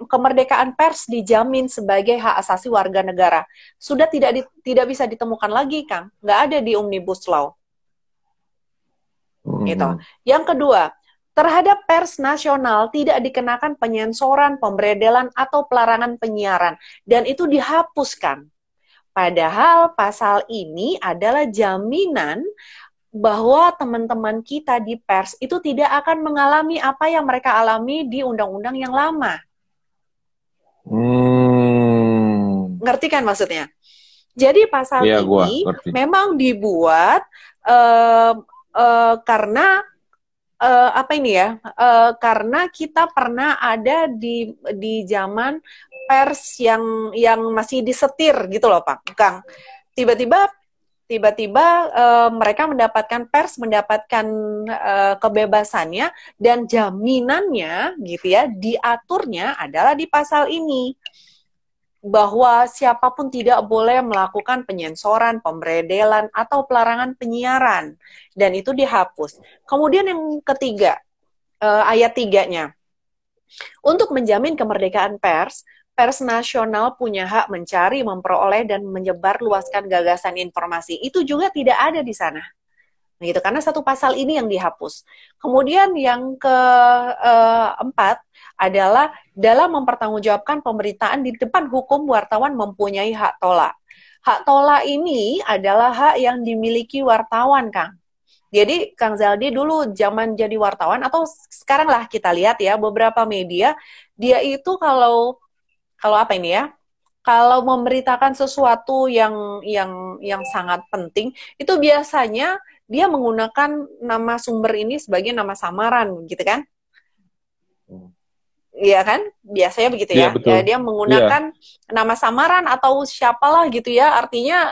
kemerdekaan pers dijamin sebagai hak asasi warga negara. Sudah tidak bisa ditemukan lagi, Kang. Nggak ada di Omnibus Law. Gitu. Yang kedua, terhadap pers nasional tidak dikenakan penyensoran, pemberedelan, atau pelarangan penyiaran. Dan itu dihapuskan. Padahal pasal ini adalah jaminan bahwa teman-teman kita di pers itu tidak akan mengalami apa yang mereka alami di undang-undang yang lama. Ngerti kan maksudnya? Jadi pasal ini memang dibuat karena apa ini ya? Karena kita pernah ada di zaman pers yang masih disetir gitu loh, Pak Kang. Tiba-tiba mereka mendapatkan kebebasannya dan jaminannya gitu ya, diaturnya adalah di pasal ini. Bahwa siapapun tidak boleh melakukan penyensoran, pemberedelan, atau pelarangan penyiaran. Dan itu dihapus. Kemudian yang ketiga, ayat 3-nya. Untuk menjamin kemerdekaan pers nasional punya hak mencari, memperoleh, dan menyebarluaskan gagasan informasi. Itu juga tidak ada di sana. Gitu, karena satu pasal ini yang dihapus. Kemudian yang keempat adalah dalam mempertanggungjawabkan pemberitaan di depan hukum, wartawan mempunyai hak tolak. Hak tolak ini adalah hak yang dimiliki wartawan, Kang. Jadi Kang Zaldi dulu zaman jadi wartawan, atau sekarang lah kita lihat ya, beberapa media, dia itu kalau apa ini ya, kalau memberitakan sesuatu yang sangat penting, itu biasanya dia menggunakan nama sumber ini sebagai nama samaran, gitu kan? Iya kan? Biasanya begitu ya. Ya, dia menggunakan nama samaran atau siapalah gitu ya. Artinya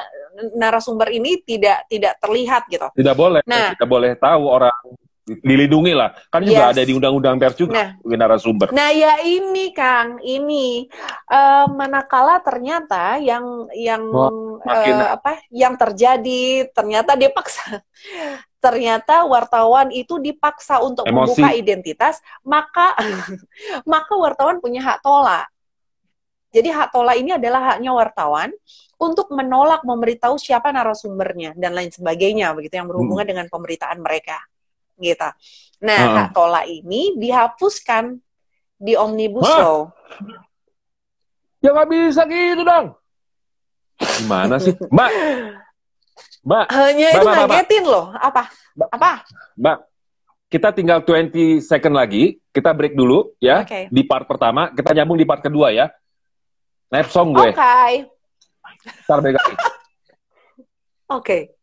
narasumber ini tidak terlihat gitu. Tidak boleh. Nah, tidak boleh tahu orang, dilindungi lah. Kan juga ada di Undang-Undang Pers juga narasumber. Nah, ya ini Kang, ini manakala ternyata yang terjadi ternyata dipaksa. Ternyata wartawan itu dipaksa untuk membuka identitas, maka wartawan punya hak tolak. Jadi hak tolak ini adalah haknya wartawan untuk menolak memberitahu siapa narasumbernya dan lain sebagainya, begitu, yang berhubungan dengan pemberitaan mereka. Gitu. Nah, hak tolak ini dihapuskan di Omnibus Law. Ya nggak bisa gitu dong. Gimana sih, Mbak? Hanya itu ngagetin loh. Apa? Mbak, kita tinggal 20 second lagi. Kita break dulu ya. Di part pertama, kita nyambung di part kedua ya. Nep song gue. Oke. Ntar break lagi. Oke.